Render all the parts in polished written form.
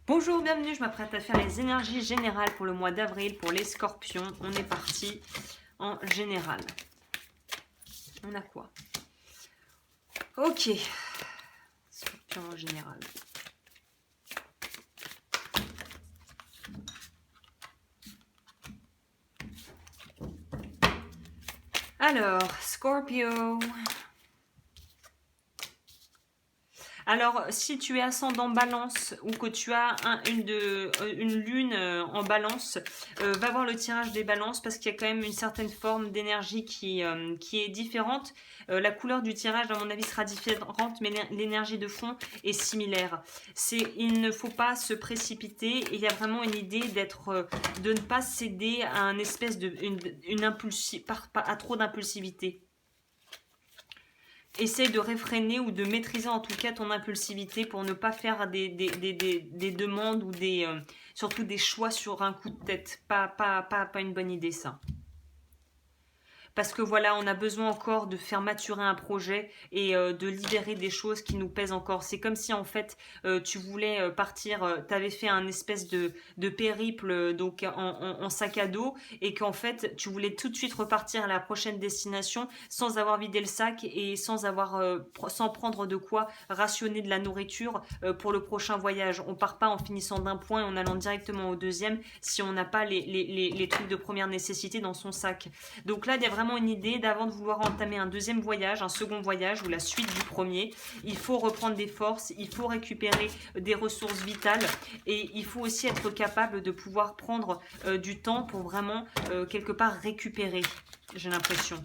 Bonjour, bienvenue, je m'apprête à faire les énergies générales pour le mois d'avril pour les scorpions. On est parti en général. On a quoi? Ok, scorpion en général. Alors, Scorpio. Alors, si tu es ascendant balance ou que tu as une lune en balance, va voir le tirage des balances parce qu'il y a quand même une certaine forme d'énergie qui est différente. La couleur du tirage, à mon avis, sera différente, mais l'énergie de fond est similaire. Il ne faut pas se précipiter et il y a vraiment une idée de ne pas céder à un espèce à trop d'impulsivité. Essaye de réfréner ou de maîtriser en tout cas ton impulsivité pour ne pas faire des demandes ou surtout des choix sur un coup de tête. Pas une bonne idée ça. Parce que voilà, on a besoin encore de faire maturer un projet et de libérer des choses qui nous pèsent encore. C'est comme si en fait tu voulais partir, tu avais fait un espèce de périple donc en sac à dos et qu'en fait tu voulais tout de suite repartir à la prochaine destination sans avoir vidé le sac et sans prendre de quoi rationner de la nourriture pour le prochain voyage. On part pas en finissant d'un point et en allant directement au deuxième si on n'a pas les trucs de première nécessité dans son sac. Donc là, il y a vraiment une idée d'avant de vouloir entamer un deuxième voyage, un second voyage ou la suite du premier, il faut reprendre des forces, il faut récupérer des ressources vitales et il faut aussi être capable de pouvoir prendre du temps pour vraiment quelque part récupérer, j'ai l'impression.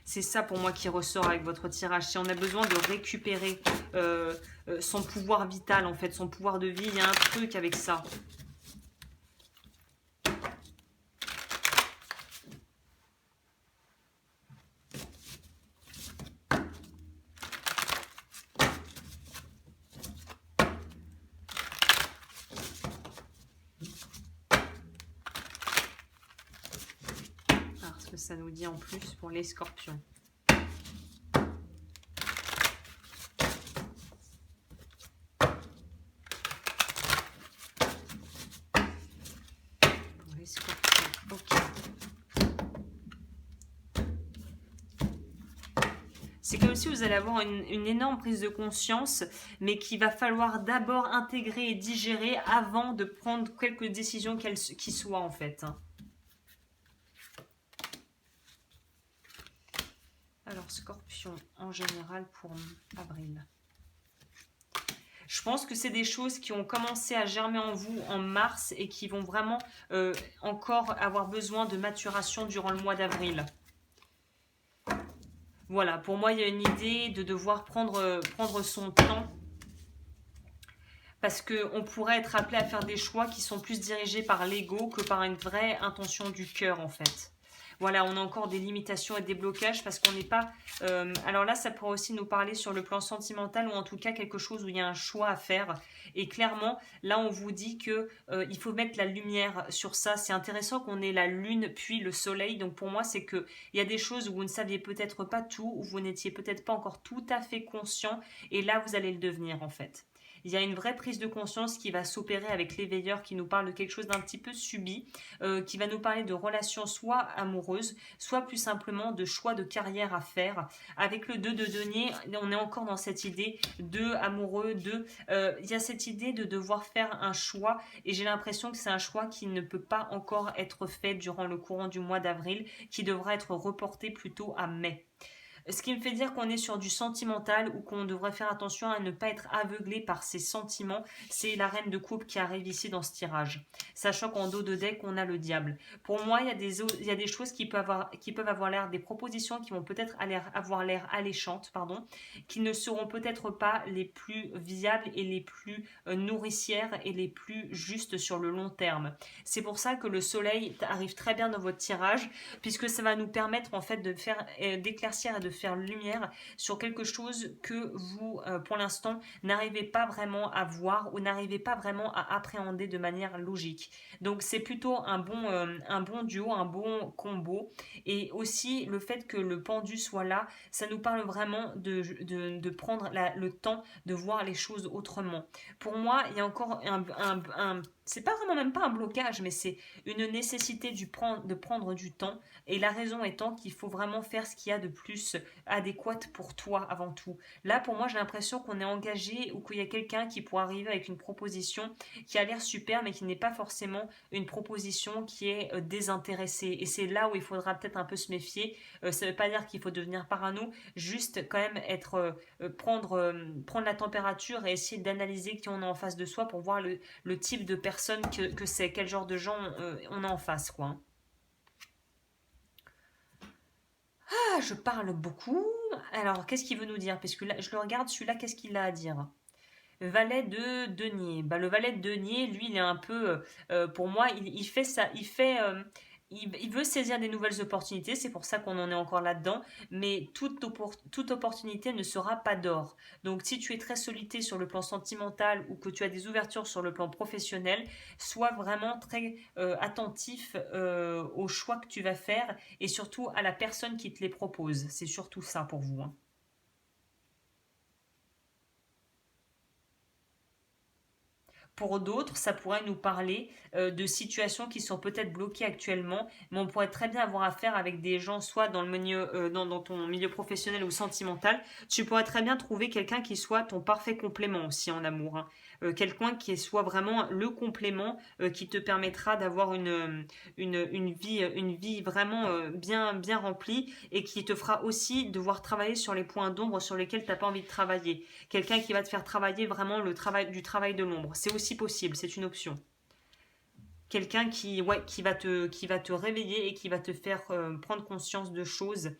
C'est ça pour moi qui ressort avec votre tirage. Si on a besoin de récupérer son pouvoir vital, en fait, son pouvoir de vie, il y a un truc avec ça. Ce que ça nous dit en plus pour les scorpions. Pour les scorpions, ok. C'est comme si vous allez avoir une énorme prise de conscience, mais qu'il va falloir d'abord intégrer et digérer avant de prendre quelques décisions qui soient en fait. Alors, Scorpion en général pour avril. Je pense que c'est des choses qui ont commencé à germer en vous en mars et qui vont vraiment encore avoir besoin de maturation durant le mois d'avril. Voilà, pour moi, il y a une idée de devoir prendre son temps parce qu'on pourrait être appelé à faire des choix qui sont plus dirigés par l'ego que par une vraie intention du cœur, en fait. Voilà, on a encore des limitations et des blocages parce qu'on n'est pas... alors là, ça pourrait aussi nous parler sur le plan sentimental ou en tout cas quelque chose où il y a un choix à faire. Et clairement, là, on vous dit que il faut mettre la lumière sur ça. C'est intéressant qu'on ait la lune puis le soleil. Donc pour moi, c'est qu'il y a des choses où vous ne saviez peut-être pas tout, où vous n'étiez peut-être pas encore tout à fait conscient. Et là, vous allez le devenir en fait. Il y a une vraie prise de conscience qui va s'opérer avec l'éveilleur qui nous parle de quelque chose d'un petit peu subi, qui va nous parler de relations soit amoureuses, soit plus simplement de choix de carrière à faire. Avec le 2 de denier, on est encore dans cette idée de amoureux, il y a cette idée de devoir faire un choix et j'ai l'impression que c'est un choix qui ne peut pas encore être fait durant le courant du mois d'avril, qui devra être reporté plutôt à mai. Ce qui me fait dire qu'on est sur du sentimental ou qu'on devrait faire attention à ne pas être aveuglé par ses sentiments. C'est la reine de coupe qui arrive ici dans ce tirage. Sachant qu'en dos de deck, on a le diable. Pour moi, il y a des choses qui peuvent avoir l'air, des propositions qui vont peut-être avoir l'air alléchantes, qui ne seront peut-être pas les plus viables et les plus nourricières et les plus justes sur le long terme. C'est pour ça que le soleil arrive très bien dans votre tirage, puisque ça va nous permettre en fait d'éclaircir et de faire lumière sur quelque chose que vous, pour l'instant, n'arrivez pas vraiment à voir ou n'arrivez pas vraiment à appréhender de manière logique. Donc c'est plutôt un bon duo, un bon combo. Et aussi le fait que le pendu soit là, ça nous parle vraiment de prendre le temps de voir les choses autrement. Pour moi, il y a encore c'est pas vraiment même pas un blocage, mais c'est une nécessité de prendre du temps. Et la raison étant qu'il faut vraiment faire ce qu'il y a de plus adéquat pour toi avant tout. Là, pour moi, j'ai l'impression qu'on est engagé ou qu'il y a quelqu'un qui pourrait arriver avec une proposition qui a l'air super, mais qui n'est pas forcément une proposition qui est désintéressée. Et c'est là où il faudra peut-être un peu se méfier. Ça ne veut pas dire qu'il faut devenir parano, juste quand même prendre la température et essayer d'analyser qui on a en face de soi pour voir le type de personne que c'est, quel genre de gens on a en face, quoi. Ah, je parle beaucoup. Alors, qu'est-ce qu'il veut nous dire? Parce que là, je le regarde, celui-là, qu'est-ce qu'il a à dire? Valet de denier. Bah, le valet de denier, lui, il est un peu, pour moi, il fait ça, il veut saisir des nouvelles opportunités, c'est pour ça qu'on en est encore là-dedans, mais toute opportunité ne sera pas d'or. Donc si tu es très sollicité sur le plan sentimental ou que tu as des ouvertures sur le plan professionnel, sois vraiment très attentif aux choix que tu vas faire et surtout à la personne qui te les propose. C'est surtout ça pour vous, hein. Pour d'autres, ça pourrait nous parler de situations qui sont peut-être bloquées actuellement, mais on pourrait très bien avoir affaire avec des gens, soit dans le milieu, dans ton milieu professionnel ou sentimental. Tu pourrais très bien trouver quelqu'un qui soit ton parfait complément aussi en amour, hein. Quelqu'un qui soit vraiment le complément qui te permettra d'avoir une vie vraiment bien remplie et qui te fera aussi devoir travailler sur les points d'ombre sur lesquels tu n'as pas envie de travailler. Quelqu'un qui va te faire travailler vraiment du travail de l'ombre. C'est aussi possible, c'est une option. Quelqu'un qui va te réveiller et qui va te faire prendre conscience de choses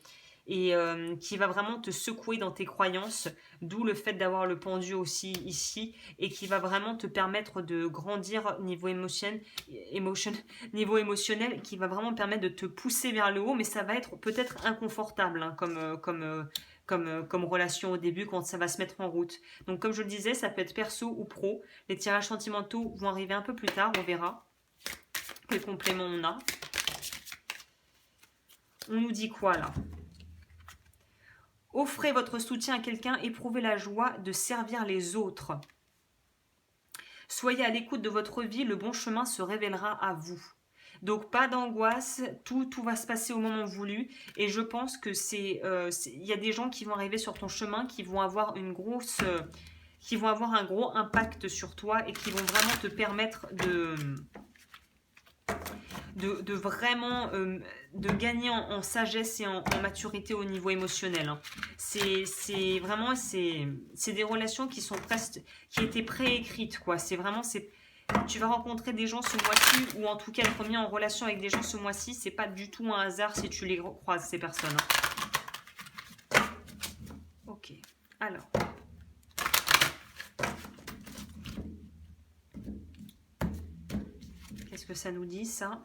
et qui va vraiment te secouer dans tes croyances, d'où le fait d'avoir le pendu aussi ici, et qui va vraiment te permettre de grandir niveau émotionnel, qui va vraiment permettre de te pousser vers le haut, mais ça va être peut-être inconfortable, hein, comme relation au début quand ça va se mettre en route. Donc comme je le disais, ça peut être perso ou pro. Les tirages sentimentaux vont arriver un peu plus tard, on verra quel complément on a. On nous dit quoi là? Offrez votre soutien à quelqu'un, éprouvez la joie de servir les autres. Soyez à l'écoute de votre vie, le bon chemin se révélera à vous. Donc pas d'angoisse, tout va se passer au moment voulu. Et je pense que y a des gens qui vont arriver sur ton chemin, qui vont avoir un gros impact sur toi et qui vont vraiment te permettre de vraiment de gagner en sagesse et en maturité au niveau émotionnel, hein. C'est vraiment c'est des relations qui étaient préécrites, quoi. Tu vas rencontrer des gens ce mois-ci, ou en tout cas être mis en relation avec des gens ce mois-ci, c'est pas du tout un hasard si tu les croises, ces personnes, hein. Ok, alors. Qu'est-ce que ça nous dit, ça?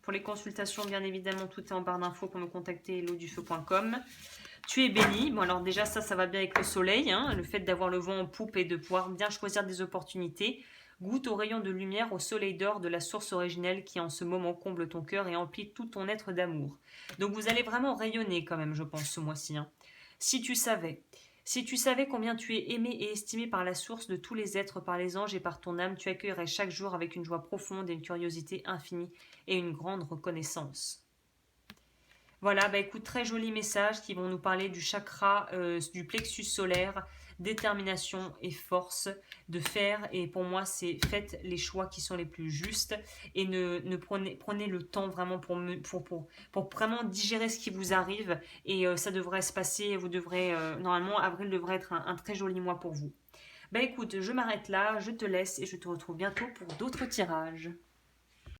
Pour les consultations, bien évidemment, tout est en barre d'infos pour me contacter, helodufeu.com. Tu es béni. Bon, alors déjà, ça va bien avec le soleil, hein, le fait d'avoir le vent en poupe et de pouvoir bien choisir des opportunités. Goûte au rayon de lumière, au soleil d'or de la source originelle qui en ce moment comble ton cœur et emplit tout ton être d'amour. Donc vous allez vraiment rayonner quand même, je pense, ce mois-ci, hein. Si tu savais combien tu es aimé et estimé par la source de tous les êtres, par les anges et par ton âme, tu accueillerais chaque jour avec une joie profonde et une curiosité infinie et une grande reconnaissance. Voilà, bah écoute, très jolis messages qui vont nous parler du chakra, du plexus solaire, détermination et force de faire. Et pour moi, c'est faites les choix qui sont les plus justes et prenez le temps vraiment pour vraiment digérer ce qui vous arrive. Et ça devrait se passer, normalement, avril devrait être un très joli mois pour vous. Bah écoute, je m'arrête là, je te laisse et je te retrouve bientôt pour d'autres tirages.